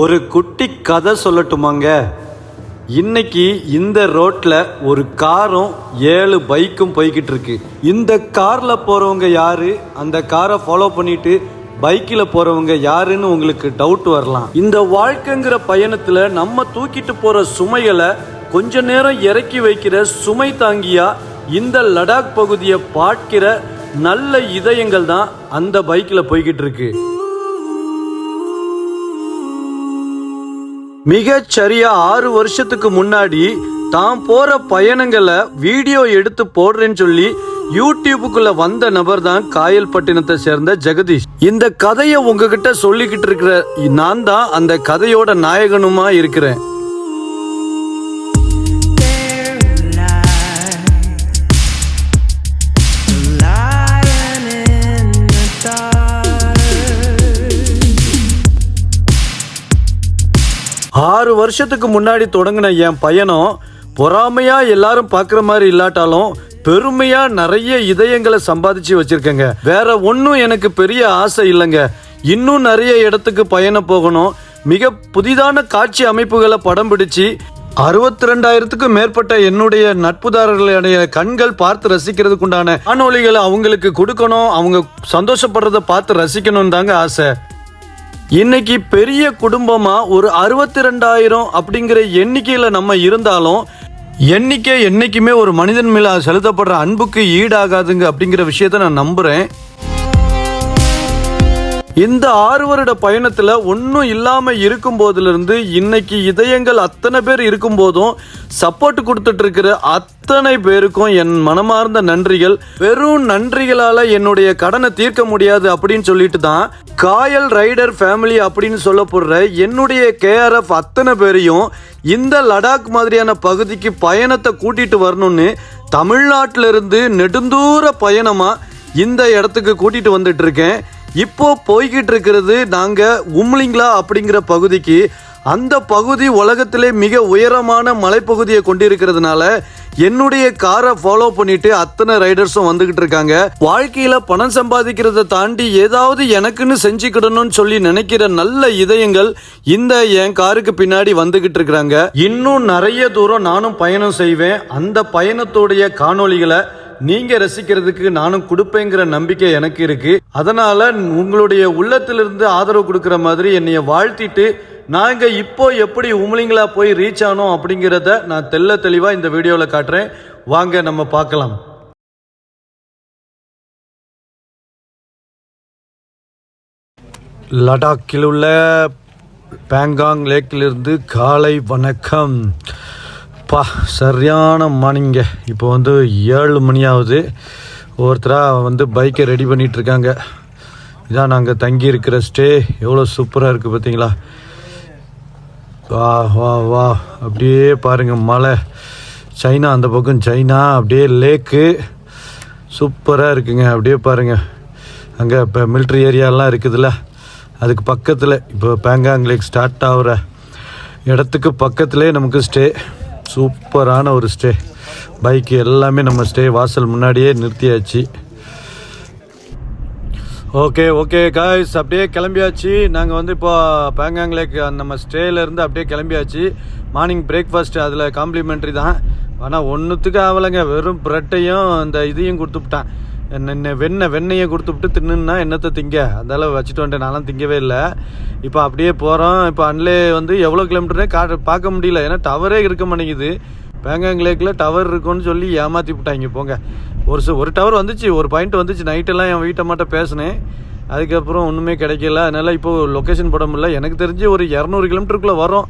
ஒரு குட்டி கதை சொல்லட்டுமாங்க. இன்னைக்கு இந்த ரோட்ல ஒரு காரும் 7 பைக்கும் போய்கிட்டு இருக்கு. இந்த கார்ல போறவங்க யாரு, அந்த காரை ஃபாலோ பண்ணிட்டு பைக்கில் போறவங்க யாருன்னு உங்களுக்கு டவுட் வரலாம். இந்த வாழ்க்கைங்கிற பயணத்துல நம்ம தூக்கிட்டு போற சுமைகளை கொஞ்ச நேரம் இறக்கி வைக்கிற சுமை தாங்கியா இந்த லடாக் பகுதியை பார்க்கிற நல்ல இதயங்கள் தான் அந்த பைக்கில் போய்கிட்டு இருக்கு. மிகச் சரியா 6 வருஷத்துக்கு முன்னாடி தான் போற பயணங்களை வீடியோ எடுத்து போடுறேன்னு சொல்லி யூடியூபுக்குள்ள வந்த நபர் தான் காயல்பட்டினத்தை சேர்ந்த ஜெகதீஷ். இந்த கதையை உங்ககிட்ட சொல்லிக்கிட்டு இருக்கிற நான் தான் அந்த கதையோட நாயகனுமா இருக்கிறேன். ஆறு வருஷத்துக்கு முன்னாடி தொடங்கின என் பயணம் பொறாமையா எல்லாரும் பார்க்குற மாதிரி இல்லாட்டாலும் பெருமையா நிறைய இதயங்களை சம்பாதிச்சு வச்சிருக்கேங்க. வேற ஒன்றும் எனக்கு பெரிய ஆசை இல்லைங்க. இன்னும் நிறைய இடத்துக்கு பயணம் போகணும். மிக புதிதான காட்சி அமைப்புகளை படம் பிடிச்சு 62,000க்கும் மேற்பட்ட என்னுடைய நட்புதாரர்களுடைய கண்கள் பார்த்து ரசிக்கிறதுக்கு உண்டான காணொளிகளை அவங்களுக்கு கொடுக்கணும். அவங்க சந்தோஷப்படுறத பார்த்து ரசிக்கணும் தாங்க ஆசை. இன்னைக்கு பெரிய குடும்பமா ஒரு 62,000 அப்படிங்கிற எண்ணிக்கையில நம்ம இருந்தாலும் எண்ணிக்கை என்னைக்குமே ஒரு மனிதன் மேல செலுத்தப்படுற அன்புக்கு ஈடாகாதுங்க அப்படிங்கிற விஷயத்த நான் நம்புறேன். இந்த 6 வருட பயணத்துல ஒன்னும் இல்லாம இருக்கும் போதுல இருந்து இன்னைக்கு இதயங்கள் அத்தனை பேர் இருக்கும் போதும் சப்போர்ட் கொடுத்துட்டு இருக்கிற அத்தனை பேருக்கும் என் மனமார்ந்த நன்றிகள். வெறும் நன்றிகளால என்னுடைய கடனை தீர்க்க முடியாது அப்படின்னு சொல்லிட்டு தான் காயல் ரைடர் ஃபேமிலி அப்படின்னு சொல்லப்படுற என்னுடைய KRF அத்தனை பேரையும் இந்த லடாக் மாதிரியான பகுதிக்கு பயணத்தை கூட்டிட்டு வரணும்னு தமிழ்நாட்டில இருந்து நெடுந்தூர பயணமா இந்த இடத்துக்கு கூட்டிட்டு வந்துட்டு இருக்கேன். இப்போ போய்கிட்டு இருக்கிறது நாங்க உம்லிங்லா அப்படிங்கிற பகுதிக்கு. அந்த பகுதி உலகத்திலே மிக உயரமான மலைப்பகுதியை கொண்டிருக்கிறதுனால என்னுடைய காரை ஃபாலோ பண்ணிட்டு அத்தனை ரைடர்ஸும் வந்துகிட்டு இருக்காங்க. வாழ்க்கையில பணம் சம்பாதிக்கிறத தாண்டி ஏதாவது எனக்குன்னு செஞ்சுக்கிடணும்னு சொல்லி நினைக்கிற நல்ல இதயங்கள் இந்த என் காருக்கு பின்னாடி வந்துகிட்டு இருக்கிறாங்க. இன்னும் நிறைய தூரம் நானும் பயணம் செய்வேன். அந்த பயணத்தோடைய காணொளிகளை நீங்க ரசிக்கிறதுக்கு நானும் கொடுப்பேங்கிற நம்பிக்கை எனக்கு இருக்கு. அதனால உங்களுடைய உள்ளத்திலிருந்து ஆதரவு கொடுக்கிற மாதிரி என்னைய வாழ்த்திட்டு நாங்க இப்போ எப்படி உம்லிங்களா போய் ரீச் ஆனோம் அப்படிங்கிறத நான் தெளிவா இந்த வீடியோல காட்டுறேன். வாங்க நம்ம பார்க்கலாம். லடாக்கில் உள்ள பேங்காங் லேக்கிலிருந்து காலை வணக்கம். சரியான மார்னிங்க. இப்போ 7 மணி ஆகுது. ஒருத்தராக பைக்கை ரெடி பண்ணிட்டு இருக்காங்க. இதான் நாங்கள் தங்கி இருக்கிற ஸ்டே. எவ்வளோ சூப்பராக இருக்குது பார்த்தீங்களா? வா வா வா அப்படியே பாருங்கள் மலை. சைனா அந்த பக்கம் சைனா, அப்படியே லேக்கு சூப்பராக இருக்குங்க. அப்படியே பாருங்கள் அங்கே இப்போ மிலிட்ரி ஏரியாலாம் இருக்குதுல்ல, அதுக்கு பக்கத்தில் இப்போ பேங்காங் லேக் ஸ்டார்ட் ஆகிற இடத்துக்கு பக்கத்துலேயே நமக்கு ஸ்டே. சூப்பரான ஒரு ஸ்டே. பைக்கு எல்லாமே நம்ம ஸ்டே வாசல் முன்னாடியே நிறுத்தியாச்சு. ஓகே காய்ஸ், அப்படியே கிளம்பியாச்சு. நாங்கள் இப்போ பேங்காங் லேக் நம்ம ஸ்டேலேருந்து அப்படியே கிளம்பியாச்சு. மார்னிங் பிரேக்ஃபாஸ்ட் அதில் காம்ப்ளிமெண்ட்ரி தான். ஆனால் ஒன்றுத்துக்கு ஆகலைங்க. வெறும் ப்ரெட்டையும் இந்த இதையும் கொடுத்துவிட்டான். வெண்ணெயை கொடுத்துவிட்டு தின்னுன்னா என்னத்தை திங்க, அதெல்லாம் வச்சுட்டு வந்துட்டேன். நான்லாம் திங்கவே இல்லை. இப்போ அப்படியே போகிறோம். இப்போ அன்லே எவ்வளோ கிலோமீட்டர்னே பார்க்க முடியல. ஏன்னா டவரே இருக்க மாட்டேங்குது. பேங்காங் லேக்கில் டவர் இருக்குன்னு சொல்லி ஏமாற்றி விட்டாங்க. போங்க, ஒரு டவர் வந்துச்சு, ஒரு பாயிண்ட் வந்துச்சு. நைட்டெல்லாம் என் வீட்டை மட்டும் பேசினேன். அதுக்கப்புறம் ஒன்றுமே கிடைக்கல. அதனால் இப்போது லொக்கேஷன் போட முடியல. எனக்கு தெரிஞ்சு ஒரு 200 கிலோமீட்டருக்குள்ளே வரும்.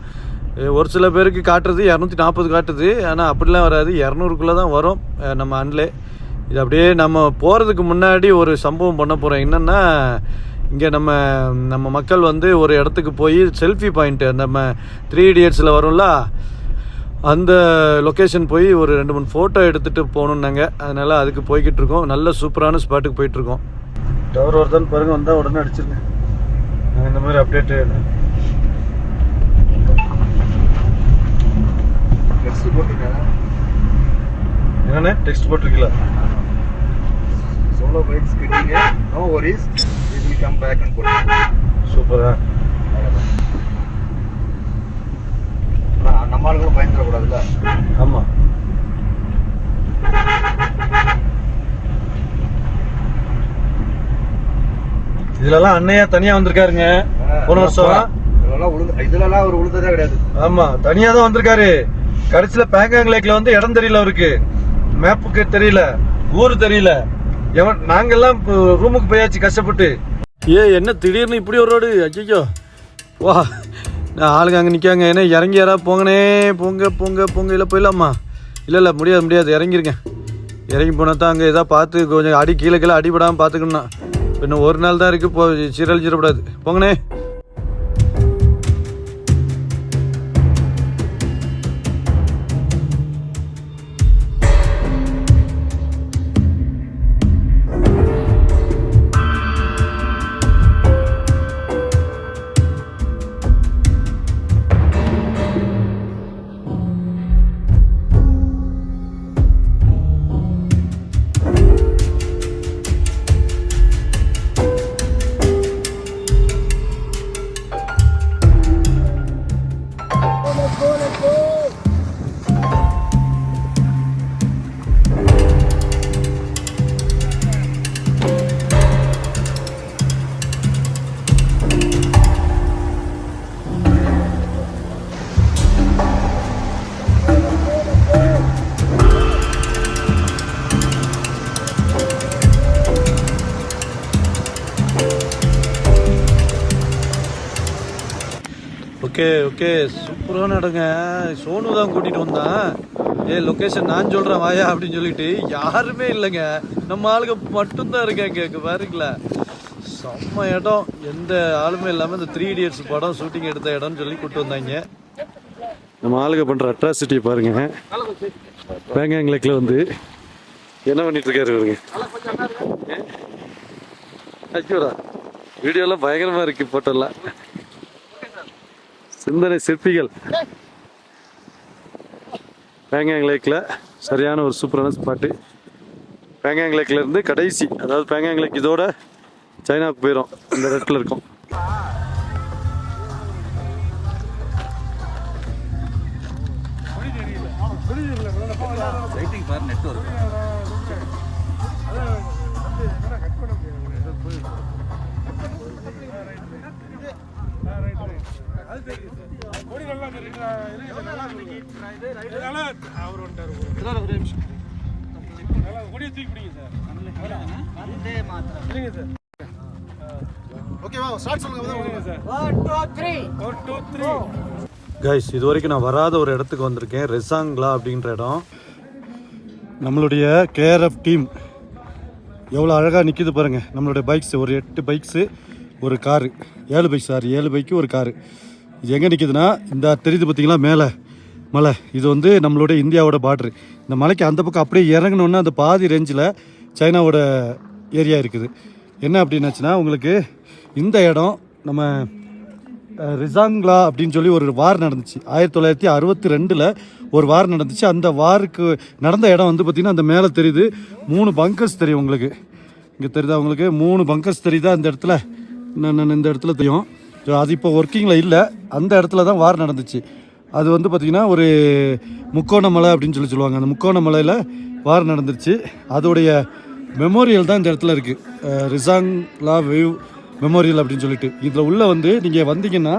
ஒரு சில பேருக்கு காட்டுறது 240 காட்டுது. ஆனால் அப்படிலாம் வராது, 200க்குள்ளே தான் வரும் நம்ம அன்லே. இது அப்படியே நம்ம போகிறதுக்கு முன்னாடி ஒரு சம்பவம் பண்ண போகிறோம். என்னென்னா, இங்கே நம்ம மக்கள் ஒரு இடத்துக்கு போய் செல்ஃபி பாயிண்ட்டு நம்ம 3 Idiotsல வரும்ல, அந்த லொக்கேஷன் போய் ஒரு 2-3 ஃபோட்டோ எடுத்துகிட்டு போகணுன்னாங்க. அதனால் அதுக்கு போய்கிட்டு இருக்கோம். நல்ல சூப்பரான ஸ்பாட்டுக்கு போயிட்டுருக்கோம். டவர் வருதான்னு பாருங்கள். வந்தால் உடனே அடிச்சிருங்க. நாங்கள் இந்த மாதிரி அப்டேட்டு டெக்ஸ்ட் போட்டிருக்கேன். என்னண்ணே டெக்ஸ்ட் போட்டிருக்கீங்களா? Solo bikes getting it, no worries, we will come back and put it. Super. நம்ம ஆளுங்களும் பயந்துடக்கூடாதுல்ல. ஆமாம். இதுலலாம் அண்ணையா தனியா வந்திருக்காருங்க போன வருஷம். இதுலலாம் அவர் உளுந்ததே கிடையாது. ஆமா, தனியா தான் வந்திருக்காரு. கடைசியில பேங்காங் லேக்ல வந்து இடம் தெரியல அவருக்கு, மேப்புக்கு தெரியல, ஊரு தெரியல. நாங்கெல்லாம் ரூமுக்கு போயாச்சு கஷ்டப்பட்டு. என்ன திடீர்னு இப்படி ஒரு ரோடு? ஐயோ வா, ஆளுங்க அங்கே நிற்காங்க. ஏன்னா இறங்கி யாராவது போங்கண்ணே, போங்க போங்க போங்க. இல்லை போயிடலாமா? இல்லை முடியாது, இறங்கிருங்க. இறங்கி போனால் தான் அங்கே எதாவது பார்த்து கொஞ்சம் அடி கீழே அடிபடாமல் பார்த்துக்கணும்னா. இன்னும் ஒரு நாள் தான் இருக்குது, சீரழிச்சிடக்கூடாது. போங்கண்ணே. ஓகே சூப்பரான இடங்க. சோனு தான் கூட்டிகிட்டு வந்தான். லொக்கேஷன் நான் சொல்கிறேன் வாயா அப்படின்னு சொல்லிட்டு யாருமே இல்லைங்க, நம்ம ஆளுங்க மட்டும்தான் இருக்காங்க. இங்கே பாருங்களா, செம்ம இடம். எந்த ஆளுமே இல்லாமல் இந்த 3 Idiots படம் ஷூட்டிங் எடுத்த இடம்னு சொல்லி கூப்பிட்டு வந்தாங்க. நம்ம ஆளுங்க பண்ணுற அட்ராசிட்டியை பாருங்க. பேங்காங் லேக்கில் வந்து என்ன பண்ணிட்டு இருக்காரு பாருங்க. ஐயோடா, வீடியோலாம் பயங்கரமாக இருக்குது. போட்டோலாம் சிந்தனை சிற்பிகள். பேங்காங் லேக்கில் சரியான ஒரு சூப்பரான ஸ்பாட்டு. பேங்காங் லேக்கில் இருந்து கடைசி, அதாவது பேங்காங் லேக் இதோட சைனாவுக்கு போயிடும், இந்த இடத்துல இருக்கும். கைஸ், இது வரைக்கும் நான் வராத ஒரு இடத்துக்கு வந்திருக்கேன். ரெசாங்லா அப்படின்ற இடம். நம்மளுடைய கேஆர்எஃப் டீம் எவ்வளோ அழகாக நிற்கிது பாருங்கள். நம்மளுடைய பைக்ஸ் ஒரு 8 பைக்ஸு, ஒரு காரு, 7 பைக்கு, ஒரு காரு. இது எங்கே நிற்கிதுன்னா, இந்த தெரியுது பார்த்தீங்களா மேலே மலை, இது வந்து நம்மளுடைய இந்தியாவோட பார்ட்ரு. இந்த மலைக்கு அந்த பக்கம் அப்படியே இறங்கினோன்னா அந்த பாதி ரேஞ்சில் சைனாவோட ஏரியா இருக்குது. என்ன அப்படின்னாச்சுன்னா, உங்களுக்கு இந்த இடம் நம்ம ரிசாங்லா அப்படின்னு சொல்லி ஒரு வார் நடந்துச்சு. 1962 ஒரு வார் நடந்துச்சு. அந்த வாருக்கு நடந்த இடம் வந்து பார்த்திங்கன்னா, அந்த மேலே தெரியுது 3 பங்கர்ஸ் தெரியும் உங்களுக்கு. இங்கே தெரியுதா உங்களுக்கு 3 பங்கர்ஸ் தெரியுதா இந்த இடத்துல? நான் இந்த இடத்துல தெரியும். அது இப்போ ஒர்க்கிங்கில் இல்லை. அந்த இடத்துல தான் வார் நடந்துச்சு. அது வந்து பார்த்திங்கன்னா ஒரு முக்கோண மலை அப்படின்னு சொல்லுவாங்க. அந்த முக்கோண மலையில் வார் நடந்துருச்சு. அதோடைய மெமோரியல் தான் இந்த இடத்துல இருக்குது, ரிசாங்லா வேவ் மெமோரியல் அப்படின்னு சொல்லிட்டு. இதில் உள்ளே வந்து நீங்கள் வந்தீங்கன்னா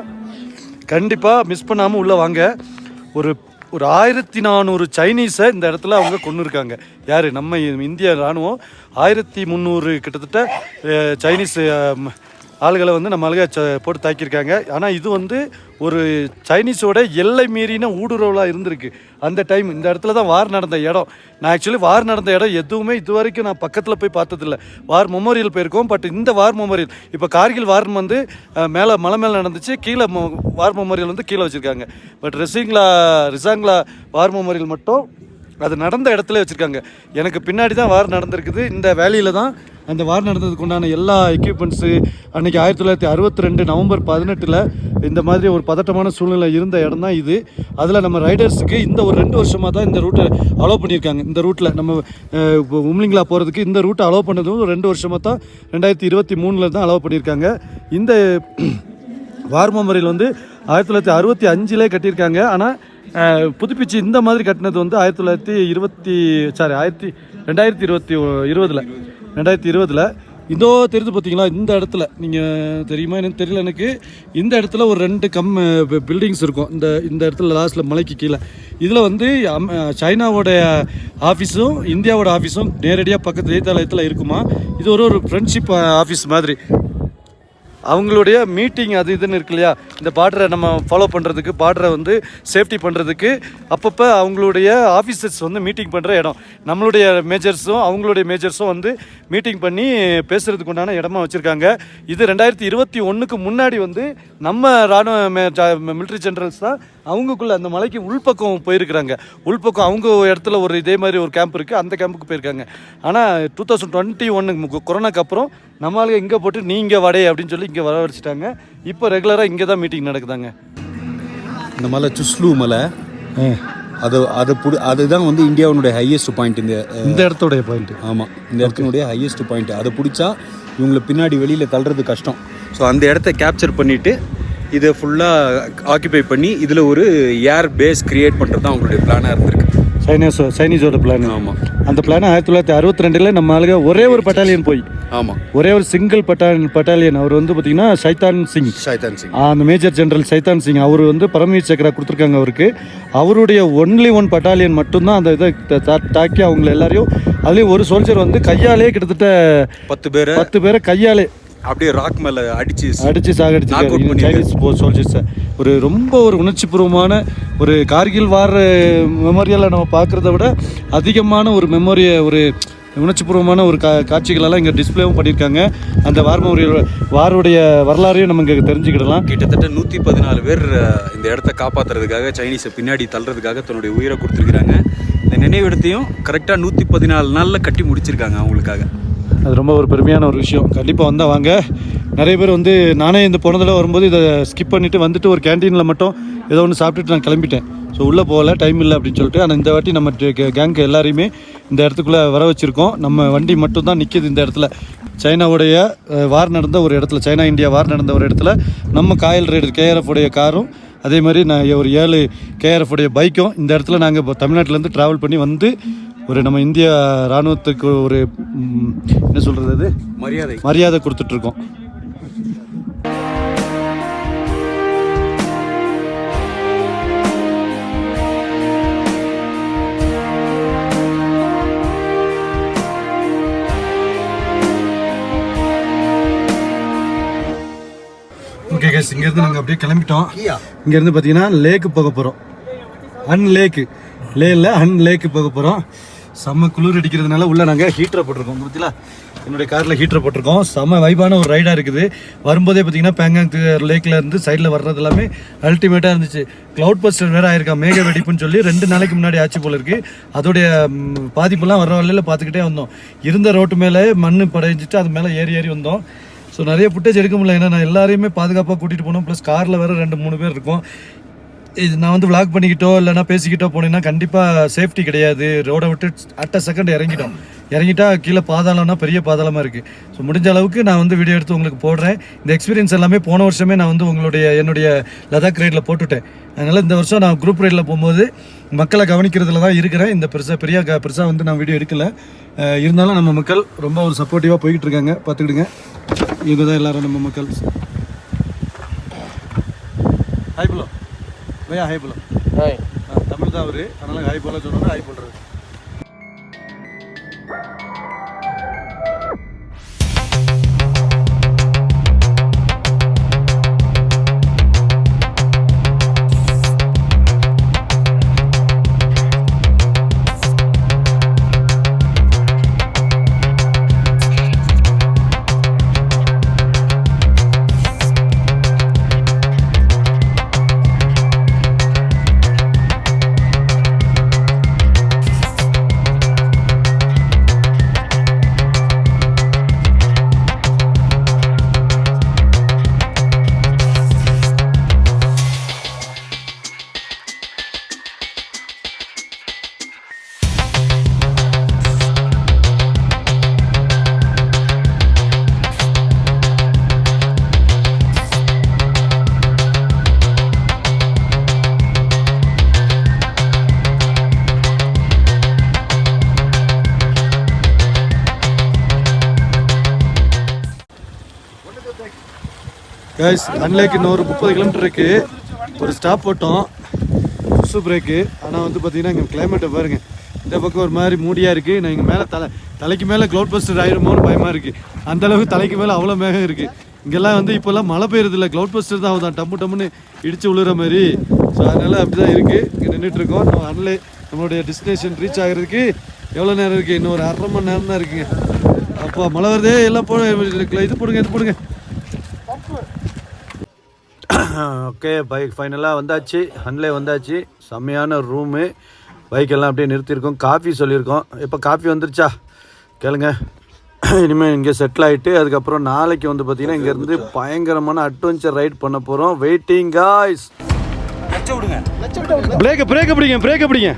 கண்டிப்பாக மிஸ் பண்ணாமல் உள்ளே வாங்க. ஒரு 1400 சைனீஸை இந்த இடத்துல அவங்க கொண்டு இருக்காங்க. யார்? நம்ம இந்திய இராணுவம் 1300 கிட்டத்தட்ட சைனீஸ் ஆளுகளை வந்து நம்ம ஆளுக போட்டு தாக்கியிருக்காங்க. ஆனால் இது வந்து ஒரு சைனீஸோட எல்லை மீறின ஊடுருவலாக இருந்திருக்கு அந்த டைம். இந்த இடத்துல தான் வார் நடந்த இடம். நான் ஆக்சுவலி வார் நடந்த இடம் எதுவுமே இது வரைக்கும் நான் பக்கத்தில் போய் பார்த்ததில்ல. வார் மெமோரியல் போயிருக்கோம், பட் இந்த வார் மெமோரியல் இப்போ கார்கில் வார் வந்து மேலே மலை மேலே நடந்துச்சு, கீழே வார் மெமோரியல் வந்து கீழே வச்சுருக்காங்க. பட் ரிசாங்லா வார் மெமோரியல் மட்டும் அது நடந்த இடத்துல வச்சுருக்காங்க. எனக்கு பின்னாடி தான் வார் நடந்திருக்குது. இந்த வேலியில் தான் அந்த வார் நடந்ததுக்கு உண்டான எல்லா எக்யூப்மெண்ட்ஸு அன்றைக்கி 1962 நவம்பர் 18 இந்த மாதிரி ஒரு பதட்டமான சூழ்நிலை இருந்த இடம் தான் இது. அதில் நம்ம ரைடர்ஸுக்கு இந்த ஒரு 2 வருஷமாக தான் இந்த ரூட்டை அலோவ் பண்ணியிருக்காங்க. இந்த ரூட்டில் நம்ம உம்லிங்லா போகிறதுக்கு இந்த ரூட்டை அலோவ் பண்ணதும் 2 வருஷமாக தான் 2023 தான் அலோவ் பண்ணியிருக்காங்க. இந்த வார் மெமோரியல் வந்து 1965 கட்டியிருக்காங்க. ஆனால் புதுப்பிச்சு இந்த மாதிரி கட்டினது வந்து 2020 இதோ தெரிஞ்சு பார்த்தீங்களா இந்த இடத்துல நீங்கள் தெரியுமா எனக்கு தெரியல எனக்கு இந்த இடத்துல ஒரு 2 பில்டிங்ஸ் இருக்கும் இந்த இடத்துல லாஸ்ட்டில் மலைக்கு கீழே இதில் வந்து சைனாவோடைய ஆஃபீஸும் இந்தியாவோட ஆஃபீஸும் நேரடியாக பக்கத்து எதிர்த்தாலயத்தில் இருக்குமா. இது ஒரு ஃப்ரெண்ட்ஷிப் ஆஃபீஸ் மாதிரி. அவங்களுடைய மீட்டிங் அது இதுன்னு இருக்கு இல்லையா, இந்த பார்டரை நம்ம ஃபாலோ பண்ணுறதுக்கு, பார்டரை வந்து சேஃப்டி பண்ணுறதுக்கு அப்பப்போ அவங்களுடைய ஆஃபீஸர்ஸ் வந்து மீட்டிங் பண்ணுற இடம். நம்மளுடைய மேஜர்ஸும் அவங்களுடைய மேஜர்ஸும் வந்து மீட்டிங் பண்ணி பேசுகிறதுக்கு உண்டான இடமா வச்சுருக்காங்க. இது 2021க்கு முன்னாடி வந்து நம்ம இராணுவ மிலிட்ரி ஜெனரல்ஸ் தான் அவங்களுக்குள்ள அந்த மலைக்கு உள்பக்கம் போயிருக்கிறாங்க. உள்பக்கம் அவங்க இடத்துல ஒரு இதே மாதிரி ஒரு கேம்ப் இருக்குது, அந்த கேம்புக்கு போயிருக்காங்க. ஆனால் 2021 கொரோனாக்கு அப்புறம் நம்மளுக்கு இங்கே போட்டு நீங்கள் வடை அப்படின்னு சொல்லி இங்கே வர வச்சுட்டாங்க. இப்போ ரெகுலராக இங்கே தான் மீட்டிங் நடக்குதாங்க. இந்த மலை சுஸ்லு மலை அதுதான் வந்து இந்தியாவுடைய ஹையஸ்ட் பாயிண்ட். இந்த இடத்தோடைய பாயிண்ட். ஆமாம், இந்த இடத்தினுடைய ஹையஸ்ட் பாயிண்ட். அதை பிடிச்சா இவங்களை பின்னாடி வெளியில் தள்ளுறது கஷ்டம். ஸோ அந்த இடத்த கேப்சர் பண்ணிவிட்டு இதை ஃபுல்லாக ஆக்கியபை பண்ணி இதில் ஒரு ஏர் பேஸ் கிரியேட் பண்ணுறது தான் அவங்களுடைய பிளானாக இருந்திருக்கு. சைனீஸோட பிளான். ஆமாம், அந்த பிளான் 1962 நம்ம ஆளுங்க ஒரே ஒரு பட்டாலியன் போய், ஆமாம், ஒரே ஒரு சிங்கிள் பட்டாலியன். அவர் வந்து பார்த்தீங்கன்னா சைதான் சிங், அந்த மேஜர் ஜெனரல் சைதான் சிங். அவர் வந்து பரமவீர் சக்ரா கொடுத்துருக்காங்க அவருக்கு. அவருடைய ஒன்லி 1 பட்டாலியன் மட்டும்தான் அந்த இதை தாக்கி அவங்கள எல்லாரையும், அதுலேயும் ஒரு சோல்ஜர் வந்து கையாலே கிட்டத்தட்ட 10 பேரை கையாலே அப்படியே ராக் மேலே அடிச்சு சாகடிச்சு சைனீஸ் சோல்ஜர்ஸை. ரொம்ப ஒரு உணர்ச்சிபூர்வமான ஒரு கார்கில் வார் மெமோரியலை நம்ம பார்க்குறத விட அதிகமான ஒரு மெமோரியை, ஒரு உணர்ச்சிபூர்வமான ஒரு காட்சிகளெல்லாம் இங்கே டிஸ்பிளேவும் பண்ணியிருக்காங்க. அந்த வாருடைய வரலாறையும் நம்ம இங்கே தெரிஞ்சுக்கிடலாம். கிட்டத்தட்ட 114 பேர் இந்த இடத்த காப்பாற்றுறதுக்காக, சைனீஸை பின்னாடி தள்ளுறதுக்காக தன்னுடைய உயிரை கொடுத்துருக்குறாங்க. இந்த நினைவிடத்தையும் கரெக்டாக 114 நாளில் கட்டி முடிச்சிருக்காங்க அவங்களுக்காக. அது ரொம்ப ஒரு பெருமையான ஒரு விஷயம். கண்டிப்பாக வந்தால் வாங்க. நிறைய பேர் வந்து, நானே இந்த போன தடவை வரும்போது இதை ஸ்கிப் பண்ணிவிட்டு வந்துட்டு ஒரு கேன்டீனில் மட்டும் ஏதோ ஒன்று சாப்பிட்டுட்டு நான் கிளம்பிட்டேன். ஸோ உள்ளே போகல, டைம் இல்லை அப்படின்னு சொல்லிட்டு. ஆனால் இந்த வாட்டி நம்ம கேங்கு எல்லாரையுமே இந்த இடத்துக்குள்ளே வர வச்சுருக்கோம். நம்ம வண்டி மட்டும் தான் நிற்கிது இந்த இடத்துல. சைனாவுடைய வார் நடந்த ஒரு இடத்துல, சைனா இந்தியா வார் நடந்த ஒரு இடத்துல நம்ம காயல் ரைடர் KRF உடைய காரும், அதே மாதிரி நான் ஒரு 7 KRF உடைய பைக்கும் இந்த இடத்துல நாங்கள் இப்போ தமிழ்நாட்டிலேருந்து ட்ராவல் பண்ணி வந்து ஒரு நம்ம இந்திய இராணுவத்துக்கு ஒரு என்ன சொல்கிறது, அது மரியாதை கொடுத்துட்ருக்கோம். ஓகே கேஸ், இங்கேருந்து நாங்கள் அப்படியே கிளம்பிட்டோம். இங்கேருந்து பார்த்தீங்கன்னா லேக்கு போக போகிறோம். லேக்கு போக போகிறோம். செம்ம குளிர் அடிக்கிறதுனால உள்ளே நாங்கள் ஹீட்டரை போட்டிருக்கோம். பார்த்தீங்களா, என்னுடைய காரில் ஹீட்டரை போட்டிருக்கோம். செம்ம வைபான ஒரு ரைடாக இருக்குது. வரும்போதே பார்த்தீங்கன்னா பேங்காங் லேக்கில் இருந்து சைடில் வர்றது எல்லாமே அல்டிமேட்டாக இருந்துச்சு. க்ளவுட் பஸ்டர் வேறு ஆயிருக்கா, மேக வெடிப்புன்னு சொல்லி 2 நாளைக்கு முன்னாடி ஆச்சு போல இருக்குது. அதோடைய பாதிப்பெல்லாம் வர்ற வழியில் பார்த்துக்கிட்டே வந்தோம். இருந்த ரோட்டு மேலே மண் படைஞ்சிட்டு அது மேலே ஏறி வந்தோம். ஸோ நிறைய ஃபுட்டேஜ் எடுக்க முடியல, ஏன்னா நான் எல்லாரையுமே பாதுகாப்பாக கூட்டிகிட்டு போனோம். ப்ளஸ் காரில் வேறு 2-3 பேர் இருக்கும். இது நான் வந்து விளாக் பண்ணிக்கிட்டோ இல்லைனா பேசிக்கிட்டோ போனேன்னா கண்டிப்பாக சேஃப்டி கிடையாது. ரோடை விட்டு அட்ட செகண்ட் இறங்கிட்டா கீழே பாதாளம்னா பெரிய பாதாளமாக இருக்குது. ஸோ முடிஞ்ச அளவுக்கு நான் வந்து வீடியோ எடுத்து உங்களுக்கு போடுறேன். இந்த எக்ஸ்பீரியன்ஸ் எல்லாமே போன வருஷமே நான் வந்து என்னுடைய லடாக் ரைடில் போட்டுவிட்டேன். அதனால் இந்த வருஷம் நான் குரூப் ரைடில் போகும்போது மக்களை கவனிக்கிறதுல தான் இருக்கிறேன். இந்த பெருசாக வந்து நான் வீடியோ எடுக்கலை. இருந்தாலும் நம்ம மக்கள் ரொம்ப ஒரு சப்போர்ட்டிவாக போய்கிட்டு இருக்காங்க, பார்த்துக்கிடுங்க. இவங்க தான் எல்லாரும் நம்ம மக்கள். ஹாய் ப்ரோ, பையா ஹாய் ப்ரோ. ஹாய். தமிழ் தான் அவரு, அதனால ஹாய் போல சொல்கிறாரு, ஹாய் போடுறாரு. கைஸ் அன்லேக்கு இன்னும் ஒரு 30 கிலோமீட்டர் இருக்குது. ஒரு ஸ்டாப் போட்டோம், புதுசு பிரேக்கு. ஆனால் வந்து பார்த்தீங்கன்னா இங்கே கிளைமேட்டை பாருங்கள், இந்த பக்கம் ஒரு மாதிரி மூடியாக இருக்குது. நான் இங்கே மேலே தலைக்கு மேலே க்ளவுட் பஸ்டர் ஆயிருமோன்னு பயமாக இருக்குது. அந்தளவுக்கு தலைக்கு மேலே அவ்வளோ மேகம் இருக்குது. இங்கெல்லாம் வந்து இப்போல்லாம் மழை பெய்யறதில்ல, க்ளவுட் பஸ்டர் தான் ஆகுதான், டம்மு டம்முன்னு இடித்து விழுற மாதிரி. ஸோ அதனால் அப்படி தான் இருக்குது. இங்கே நின்றுட்டுருக்கோம். நம்ம அன்லே நம்மளுடைய டெஸ்டினேஷன் ரீச் ஆகிறதுக்கு எவ்வளோ நேரம் இருக்குது? இன்னும் ஒரு 1/2 மணி நேரம் தான் இருக்குங்க. அப்போ மழை வருதே, எல்லாம் இது போடுங்க. ஓகே, பைக் ஃபைனலாக வந்தாச்சு, ஹன்லே வந்தாச்சு. செம்மையான ரூமு, பைக்கெல்லாம் அப்படியே நிறுத்தியிருக்கோம். காஃபி சொல்லியிருக்கோம். இப்போ காஃபி வந்துருச்சா கேளுங்க. இனிமேல் இங்கே செட்டில் ஆகிட்டு அதுக்கப்புறம் நாளைக்கு வந்து பார்த்தீங்கன்னா இங்கேருந்து பயங்கரமான அட்வென்ச்சர் ரைட் பண்ண போகிறோம். Waiting guys. பிரேக்கை பிடிங்க.